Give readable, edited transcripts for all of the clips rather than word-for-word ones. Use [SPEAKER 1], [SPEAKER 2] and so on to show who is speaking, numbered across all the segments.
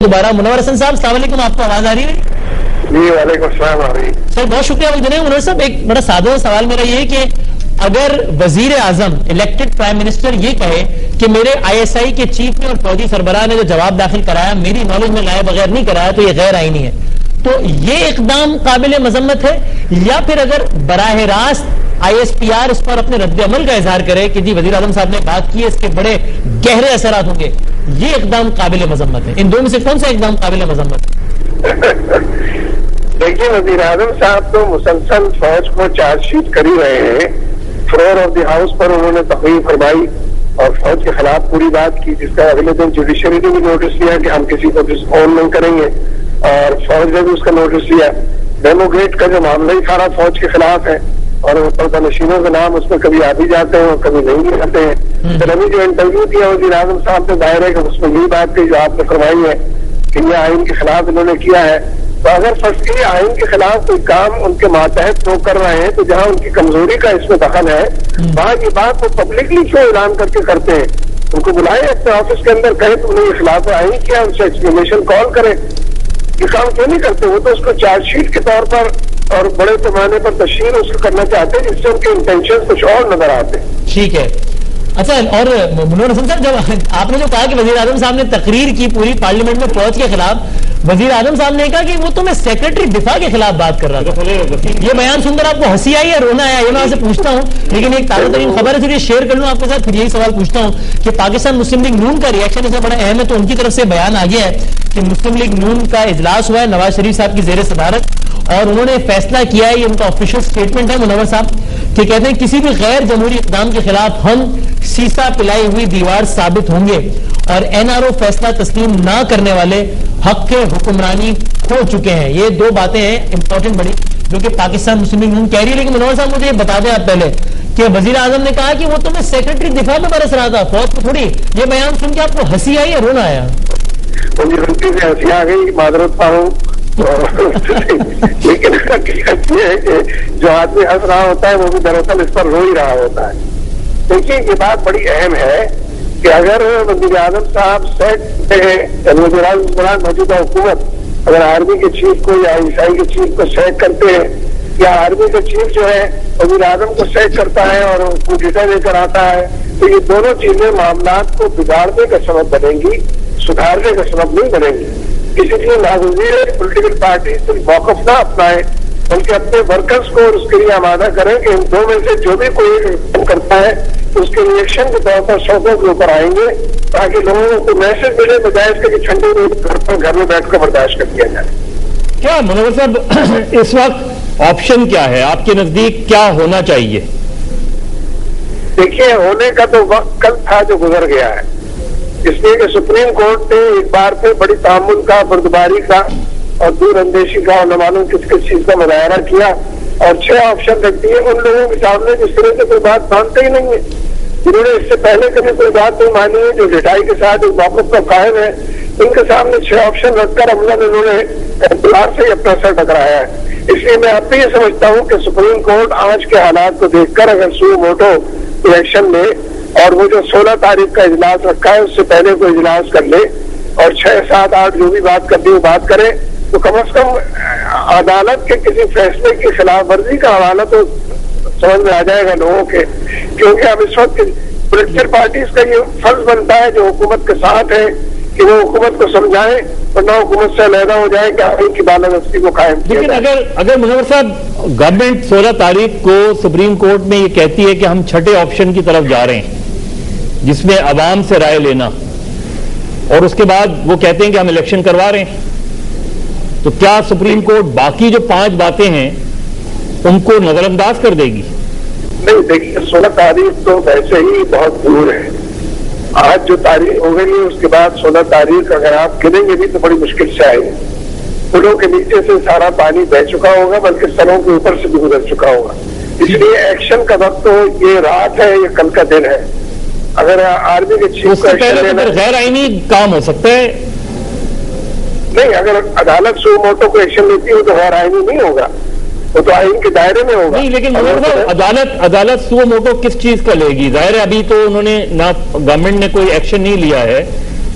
[SPEAKER 1] دوبارہ منور حسن صاحب السلام علیکم، آپ کو آواز آ رہی ہے؟
[SPEAKER 2] جی وعلیکم السلام. آ رہی
[SPEAKER 1] سر بہت شکریہ وقت دینے. منور صاحب ایک بڑا سادہ سوال میرا یہ ہے کہ اگر وزیر اعظم الیکٹڈ پرائم منسٹر یہ کہے کہ میرے آئی ایس آئی کے چیف نے اور فوجی سربراہ نے جو جواب داخل کرایا میری نالج میں لائے بغیر نہیں کرایا تو یہ غیر آئینی ہے، تو یہ اقدام قابل مذمت ہے؟ یا پھر اگر براہ راست آئی ایس پی آر اس پر اپنے رد عمل کا اظہار کرے کہ جی وزیر اعظم صاحب نے بات کی ہے، اس کے بڑے گہرے اثرات ہوں گے، یہ اقدام قابل مذمت ہے؟ ان دو میں سے کون سا اقدام قابل مذمت ہے؟
[SPEAKER 2] دیکھیے، وزیر اعظم صاحب تو مسلسل فوج کو چارج شیٹ کر ہی رہے ہیں. فلور آف دی ہاؤس پر انہوں نے تقریر فرمائی اور فوج کے خلاف پوری بات کی، جس کا اگلے دن جوڈیشری نے بھی نوٹس لیا کہ ہم کسی کو ڈس اون نہیں کریں گے، اور فوج نے بھی اس کا نوٹس لیا. ڈیمو گیٹ کا جو معاملہ ہی سارا فوج کے خلاف ہے، اور پردہ نشینوں کے نام اس میں کبھی آ بھی جاتے ہیں اور کبھی نہیں بھی آتے ہیں. پھر ابھی جو انٹرویو کیا وزیر اعظم صاحب نے ظاہر ہے کہ اس میں یہی بات کہی جو آپ نے فرمائی ہے کہ یہ آئین کے خلاف انہوں نے کیا ہے. تو اگر فرض کیجیے آئین کے خلاف کوئی کام ان کے ماتحت وہ کر رہے ہیں تو جہاں ان کی کمزوری کا اس میں دخل ہے وہاں یہ بات وہ پبلکلی کیوں اعلان کر کے کرتے ہیں؟ ان کو بلائیں اپنے آفس کے اندر، کہیں تم نے یہ خلاف آئین کیا، ان سے ایکسپلینیشن کال کریں. یہ کام کیوں نہیں کرتے؟ وہ تو اس کو چارج شیٹ کے طور پر اور بڑے پیمانے پر تشہیر اس کو کرنا چاہتے ہیں جس سے ان کے انٹینشن کچھ اور نظر آتے ہیں.
[SPEAKER 1] ٹھیک ہے. اچھا، اور منور حسن صاحب جب آپ نے جو کہا کہ وزیر اعظم صاحب نے تقریر کی پوری پارلیمنٹ میں فوج کے خلاف، وزیر اعظم صاحب نے کہا کہ وہ تو میں سیکرٹری دفاع کے خلاف بات کر رہا تھا. یہ بیان سن کر آپ کو ہنسی آئی ہے، رونا آیا؟ یہ میں آپ سے پوچھتا ہوں، لیکن ایک تازہ ترین خبر ہے، یہ شیئر کر لوں آپ کے ساتھ. پھر یہی سوال پوچھتا ہوں کہ پاکستان مسلم لیگ نون کا ریئیکشن اس میں بڑا اہم ہے. تو ان کی طرف سے بیان آ گیا ہے کہ مسلم لیگ نون کا اجلاس ہوا ہے نواز شریف صاحب کی زیر صدارت، اور انہوں نے فیصلہ کیا ہے، یہ ان کا آفیشیل سٹیٹمنٹ ہے منور صاحب، کہ کہتے ہیں کسی بھی غیر جمہوری اقدام کے خلاف ہم سیسا پلائی ہوئی دیوار ثابت ہوں گے، اور این آر او فیصلہ تسلیم نہ کرنے والے حق کے حکمرانی کھو چکے ہیں. یہ دو باتیں ہیں امپورٹنٹ بڑی جو کہ پاکستان مسلم لیگ نون کہہ رہی ہے. لیکن منور صاحب مجھے یہ بتا دیں آپ پہلے کہ وزیر اعظم نے کہا کہ وہ تو میں سیکرٹری دفاع میں برس رہا تھا، فوج کو تھوڑی. یہ بیان سن کے آپ کو ہنسی آئی یا رونا آیا؟
[SPEAKER 2] مجھے غلطی سے ہنسی آ گئی، معذرت پا ہوں. لیکن حقیقت یہ ہے کہ جو آدمی ہنس رہا ہوتا ہے وہ بھی دراصل اس پر رو ہی رہا ہوتا ہے. دیکھیے، یہ بات بڑی اہم ہے کہ اگر وزیر اعظم صاحب سیٹ وزیر اعظم موجودہ حکومت اگر آرمی کے چیف کو یا آئی ایس آئی کے چیف کو سیٹ کرتے ہیں، یا آرمی کا چیف جو ہے وزیر اعظم کو سیٹ کرتا ہے اور اس کو ڈیٹا لے کر آتا ہے، تو یہ دونوں چیزیں معاملات کو بگاڑنے کا سبب بنیں گی، سدھارنے کا سبب نہیں بنیں گی. اسی لیے ناگزیر پولیٹیکل پارٹی صرف موقف نہ اپنائے بلکہ اپنے ورکرز کو اس کے لیے آمادہ کریں کہ ان دو میں سے جو بھی کوئی کرتا ہے اس کے ریئیکشن کے طور پر سڑکوں کے اوپر آئیں گے، تاکہ لوگوں کو میسج ملے بجائے اس کے کہ ٹھنڈے گھر میں بیٹھ کر برداشت کر دیا جائے.
[SPEAKER 3] کیا منور صاحب اس وقت آپشن کیا ہے آپ کے نزدیک، کیا ہونا چاہیے؟
[SPEAKER 2] دیکھیے، ہونے کا تو وقت کل تھا جو گزر گیا ہے، اس لیے کہ سپریم کورٹ نے ایک بار پھر بڑی تعامل کا، بردباری کا اور دور اندیشی کا اور نہ معلوم کس کس چیز کا مظاہرہ کیا اور 6 آپشن رکھ دیے ان لوگوں کے سامنے جس طرح سے کوئی بات مانتے ہی نہیں ہے، جنہوں نے اس سے پہلے کبھی کوئی بات نہیں مانی ہے، جو ڈٹائی کے ساتھ اس موقف کا قائم ہے. ان کے سامنے 6 آپشن رکھ کر عملہ انہوں نے اعتبار سے ہی اپنا سر ٹکرایا ہے. اس لیے میں اب بھی یہ سمجھتا ہوں کہ سپریم کورٹ آج کے حالات کو دیکھ کر اگر سو موٹو ایکشن لے اور وہ جو 16 تاریخ کا اجلاس رکھا ہے اس سے پہلے کوئی اجلاس کر لے اور 6, 7, 8 جو بھی بات کرنی وہ بات کرے، تو کم از کم عدالت کے کسی فیصلے کی خلاف ورزی کا حوالہ تو سمجھ میں آ جائے گا لوگوں کے. کیونکہ اب اس وقت پولیٹیکل پارٹیز کا یہ فرض بنتا ہے جو حکومت کے ساتھ ہے کہ وہ حکومت کو سمجھائیں ورنہ حکومت سے علیحدہ ہو جائے کہ آئین کی بالادستی کو قائم کیا
[SPEAKER 3] لیکن
[SPEAKER 2] جائے.
[SPEAKER 3] اگر منور صاحب گورنمنٹ 16 تاریخ کو سپریم کورٹ میں یہ کہتی ہے کہ ہم 6 آپشن کی طرف جا رہے ہیں جس میں عوام سے رائے لینا، اور اس کے بعد وہ کہتے ہیں کہ ہم الیکشن کروا رہے ہیں، تو کیا سپریم کورٹ باقی جو 5 باتیں ہیں ان کو نظر انداز کر دے گی؟
[SPEAKER 2] نہیں، دیکھیے 16 تاریخ تو ویسے ہی بہت دور ہے. آج جو تاریخ ہو گئی ہے اس کے بعد 16 تاریخ اگر آپ گنیں گے بھی تو بڑی مشکل سے آئے گی. پلوں کے نیچے سے سارا پانی بہ چکا ہوگا بلکہ سروں کے اوپر سے بھی گزر چکا ہوگا. اس لیے ایکشن کا وقت تو یہ رات ہے، یہ کل کا دن ہے. اگر آرمی کے چیف کا ایکشن لینا
[SPEAKER 3] غیر آئینی کام ہو سکتا ہے.
[SPEAKER 2] نہیں، اگر عدالت سو موٹو کو ایکشن لیتی ہو تو غیر آئینی نہیں ہوگا، وہ تو آئین کے دائرے میں ہوگا.
[SPEAKER 3] نہیں، لیکن عدالت سو موٹو کس چیز کا لے گی؟ ظاہر ہے ابھی تو انہوں نے نہ گورنمنٹ نے کوئی ایکشن نہیں لیا ہے.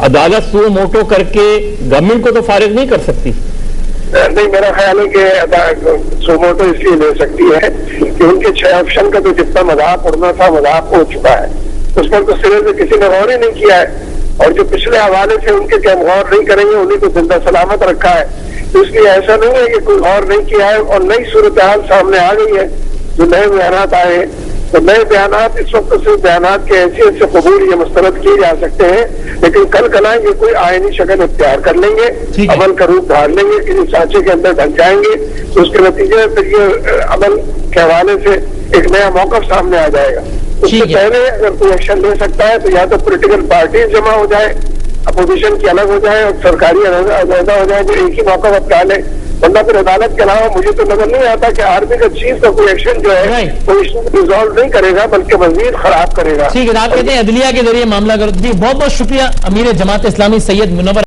[SPEAKER 3] عدالت سو موٹو کر کے گورنمنٹ کو تو فارغ نہیں کر سکتی.
[SPEAKER 2] نہیں، میرا خیال ہے کہ سوموٹو اس لیے لے سکتی ہے کہ ان کے 6 آپشن کا تو جتنا مذاق اڑنا تھا مذاق ہو چکا ہے، اس پر تو سرے سے کسی نے غور ہی نہیں کیا ہے، اور جو پچھلے حوالے سے ان کے کہ ہم غور نہیں کریں گے انہیں کو زندہ سلامت رکھا ہے. تو اس لیے ایسا نہیں ہے کہ کوئی غور نہیں کیا ہے، اور نئی صورتحال سامنے آ گئی ہے، جو نئے بیانات آئے ہیں. تو نئے بیانات اس وقت صرف بیانات کے حیثیت سے قبول یا مسترد کیے جا سکتے ہیں، لیکن کل کلا یہ کوئی آئینی شکل اختیار کر لیں گے، عمل کا روپ دھار لیں گے، کسی سانچے کے اندر ڈھل جائیں گے، تو اس کے نتیجے میں پھر یہ عمل کے حوالے سے ایک نیا موقف سامنے آ جائے گا. اس سے پہلے اگر کوئی ایکشن لے سکتا ہے تو یا تو پولیٹیکل پارٹیز جمع ہو جائے، اپوزیشن کی الگ ہو جائے اور سرکاری علیحدہ ہو جائے، جو ایک ہی موقع اپنا لے. بندہ پھر عدالت کے علاوہ مجھے تو نظر نہیں آتا کہ آرمی کا چیف کا کوئی ایکشن جو ہے وہ ریزالو نہیں کرے گا بلکہ مزید خراب کرے گا.
[SPEAKER 1] ٹھیک ہے، آپ کہتے ہیں عدلیہ کے ذریعے معاملہ کرو. جی بہت بہت شکریہ امیر جماعت اسلامی سید منور